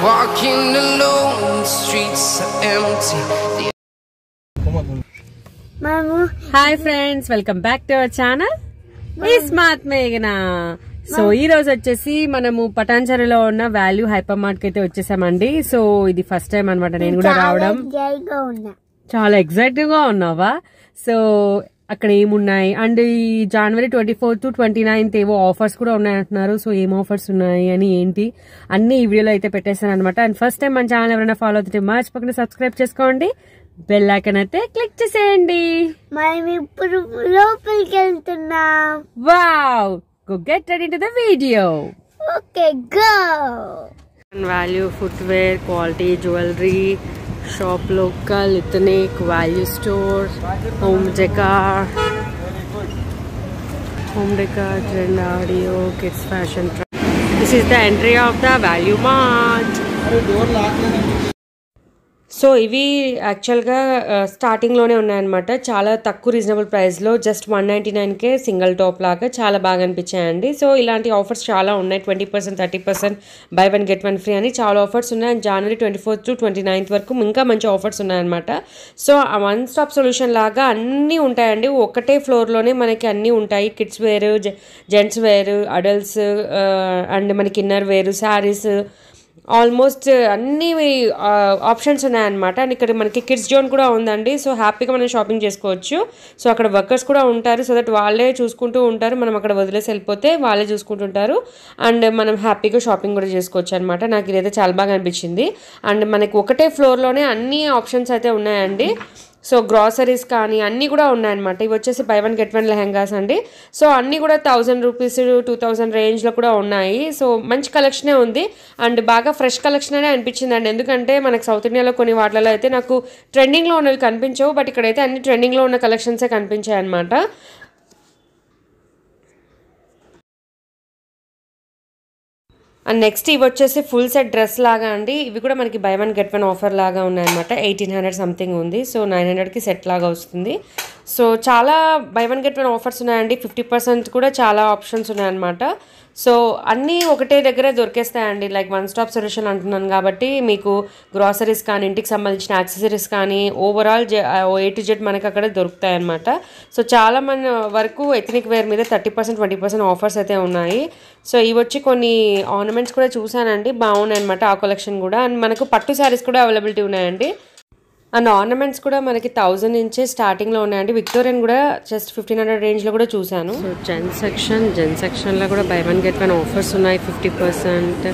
walking alone, the streets are empty. Hi friends, welcome back to our channel smart మేఘనా. So ఈ రోజు వచ్చేసి మనము పటాన్చెరులో ఉన్న వాల్యూ హైపర్ మార్ట్ కి అయితే వచ్చేసామండి. సో ఇది ఫస్ట్ టైం అనమాట నేను కూడా రావడం. చాలా ఎక్సైటివ్ గా ఉన్నావా? సో అక్కడ ఏమున్నాయి అండ్ ఈ January 24th to 29th ఏవో ఆఫర్స్ కూడా ఉన్నాయంటున్నారు. సో ఏం ఆఫర్స్ ఉన్నాయి అని ఏంటి అన్ని ఈ వీడియోలో అయితే పెట్టేస్తాను అనమాట. అండ్ ఫస్ట్ టైం మన ఛానల్ ఎవరైనా ఫాలో అవుతుంటే మర్చిపోకుండా సబ్స్క్రైబ్ చేసుకోండి, బెల్ ఐకాన్ అయితే క్లిక్ చేసేయండి. మనం ఇప్పుడు లోపలికి వెళ్తున్నాం. Wow, go get ready to the video. Okay, go. Value footwear, quality jewellery shop, local ethnic, value store, home decor, trend audio, kids fashion. This is the entry of the Value Mart. So ఇవి యాక్చువల్గా స్టార్టింగ్లోనే ఉన్నాయన్నమాట. చాలా తక్కువ reasonable ప్రైస్లో, just 199కే single top లాగా చాలా బాగా అనిపించాయండి. సో ఇలాంటి ఆఫర్స్ చాలా ఉన్నాయి. 20%, 30%, by one get one free అని చాలా ఆఫర్స్ ఉన్నాయి. January 24th to 29th వరకు ఇంకా మంచి ఆఫర్స్ ఉన్నాయన్నమాట. సో ఆ వన్ స్టాప్ సొల్యూషన్ లాగా అన్నీ ఉంటాయండి. ఒకటే ఫ్లోర్లోనే మనకి అన్నీ ఉంటాయి. Kids wear, gents wear, adults and మనకి ఇన్నర్ వేర్, శారీస్, ఆల్మోస్ట్ అన్ని ఆప్షన్స్ ఉన్నాయన్నమాట. అండ్ ఇక్కడ మనకి కిడ్స్ జోన్ కూడా ఉందండి. సో హ్యాపీగా మనం షాపింగ్ చేసుకోవచ్చు. సో అక్కడ వర్కర్స్ కూడా ఉంటారు. సో దట్ వాళ్ళే చూసుకుంటూ ఉంటారు. మనం అక్కడ వదిలేసి వెళ్ళిపోతే వాళ్ళే చూసుకుంటుంటారు. అండ్ మనం హ్యాపీగా షాపింగ్ కూడా చేసుకోవచ్చు అనమాట. నాకు ఇదైతే చాలా బాగా అనిపించింది. అండ్ మనకి ఒకటే ఫ్లోర్లోనే అన్ని ఆప్షన్స్ అయితే ఉన్నాయండి. సో గ్రాసరీస్ కానీ అన్నీ కూడా ఉన్నాయన్నమాట. ఇవి వచ్చేసి by one get one lehengas అండి. సో అన్నీ కూడా 1000 రూపీస్, 2000 రేంజ్లో కూడా ఉన్నాయి. సో మంచి కలెక్షనే ఉంది అండ్ బాగా ఫ్రెష్ కలెక్షన్ అనే అనిపించింది అండి. ఎందుకంటే మనకు సౌత్ ఇండియాలో కొన్ని వాటిలలో అయితే నాకు ట్రెండింగ్లో ఉన్నవి కనిపించవు, బట్ ఇక్కడైతే అన్ని ట్రెండింగ్లో ఉన్న కలెక్షన్సే కనిపించాయి అనమాట. అండ్ నెక్స్ట్ ఇవి వచ్చేసి ఫుల్ సెట్ డ్రెస్ లాగా అండి. ఇవి కూడా మనకి by one get one offer లాగా ఉన్నాయన్నమాట. 1800 సంథింగ్ ఉంది. సో 900కి సెట్ లాగా వస్తుంది. సో చాలా by one get one offers ఉన్నాయండి. 50% కూడా చాలా ఆప్షన్స్ ఉన్నాయన్నమాట. సో అన్నీ ఒకటే దగ్గరే దొరికేస్తాయండి. లైక్ వన్ స్టాప్ సొల్యూషన్ అంటున్నాను కాబట్టి మీకు గ్రాసరీస్ కానీ, ఇంటికి సంబంధించిన యాక్సెసరీస్ కానీ, ఓవరాల్ A to Z మనకి అక్కడ దొరుకుతాయి అన్నమాట. సో చాలా మంది వరకు ఎథనిక్ వేర్ మీద 30%, 20% ఆఫర్స్ అయితే ఉన్నాయి. సో ఇవి వచ్చి కొన్ని ఆర్నమెంట్స్ కూడా చూసానండి, బాగున్నాయి అనమాట ఆ కలెక్షన్ కూడా. అండ్ మనకు పట్టు శారీస్ కూడా అవైలబిలిటీ ఉన్నాయండి. అండ్ ఆర్నమెంట్స్ కూడా మనకి 1000 నుంచే స్టార్టింగ్లో ఉన్నాయండి. విక్టోరియన్ కూడా జస్ట్ 1500 రేంజ్లో కూడా చూశాను. సో జెన్ సెక్షన్లో కూడా by one get one offers ఉన్నాయి. 50%,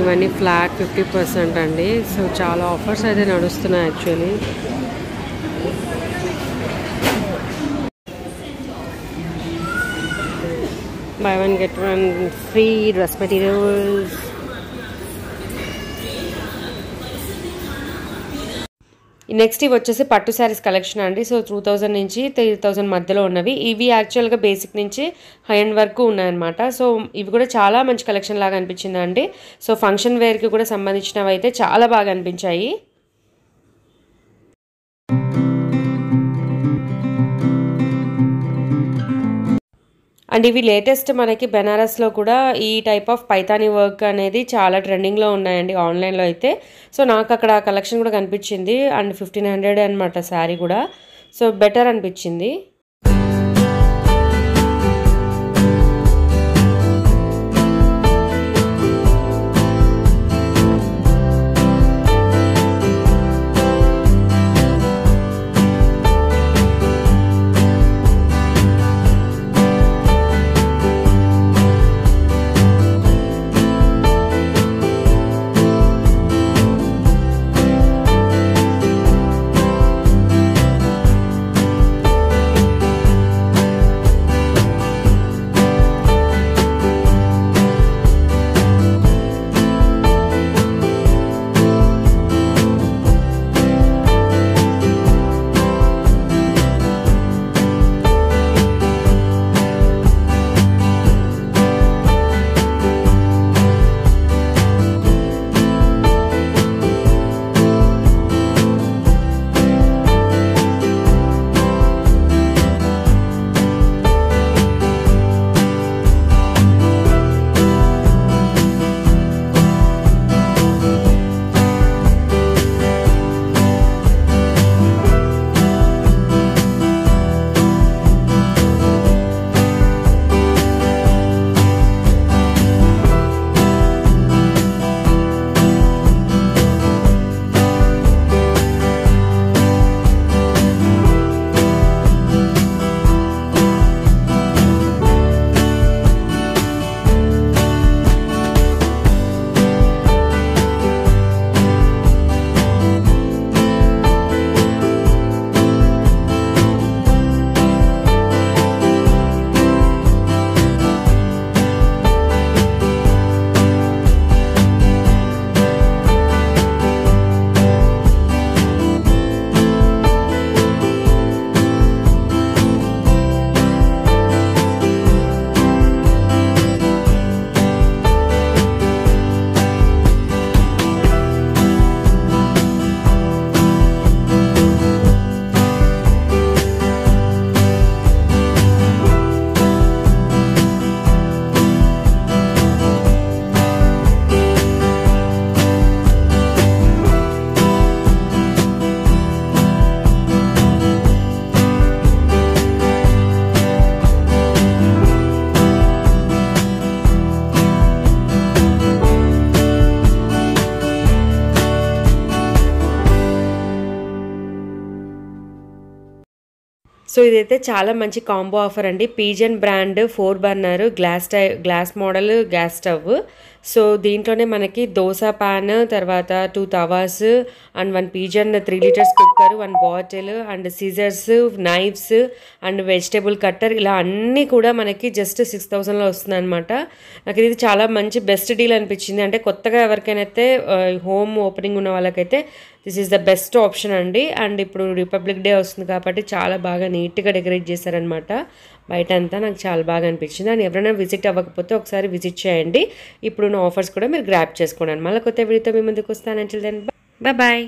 ఇవన్నీ ఫ్లాట్ 50% అండి. సో చాలా ఆఫర్స్ అయితే నడుస్తున్నాయి actually. By one get one free dress materials. Next ఇవి వచ్చేసి పట్టు శారీస్ కలెక్షన్ అండి. సో 2000 నుంచి 3000 మధ్యలో ఉన్నవి. ఇవి యాక్చువల్గా బేసిక్ నుంచి హై ఎండ్ వరకు ఉన్నాయన్నమాట. సో ఇవి కూడా చాలా మంచి కలెక్షన్ లాగా అనిపించింది అండి. సో ఫంక్షన్ వేర్కి కూడా సంబంధించినవి అయితే చాలా బాగా అనిపించాయి. అండ్ ఇవి లేటెస్ట్ మనకి బెనారస్లో కూడా ఈ టైప్ ఆఫ్ పైతానీ వర్క్ అనేది చాలా ట్రెండింగ్లో ఉన్నాయండి ఆన్లైన్లో అయితే. సో నాకు అక్కడ కలెక్షన్ కూడా కనిపించింది. అండ్ 1500 అనమాట శారీ కూడా. సో బెటర్ అనిపించింది. సో ఇదైతే చాలా మంచి కాంబో ఆఫర్ అండి. Pigeon brand 4 burner glass model gas stove. So దీంట్లోనే మనకి దోశ పాన్, తర్వాత 2 tawas and 1 Pigeon 3 litres cooker, 1 bottle and scissors, knives and vegetable cutter, ఇలా అన్నీ కూడా మనకి జస్ట్ 6000లో వస్తుంది అనమాట. నాకు ఇది చాలా మంచి బెస్ట్ డీల్ అనిపించింది. అంటే కొత్తగా ఎవరికైనా హోమ్ ఓపెనింగ్ ఉన్న వాళ్ళకైతే this is the best option అండి. అండ్ ఇప్పుడు రిపబ్లిక్ డే వస్తుంది కాబట్టి చాలా బాగా నీట్గా డెకరేట్ చేశారనమాట బయట అంతా. నాకు చాలా బాగా అనిపించింది. అండ్ ఎవరైనా విజిట్ అవ్వకపోతే ఒకసారి విజిట్ చేయండి. ఇప్పుడున్న ఆఫర్స్ కూడా మీరు గ్రాప్ చేసుకోండి. మళ్ళీ కొత్త వీడియోతో మీ ముందుకు వస్తాను. Until then bye.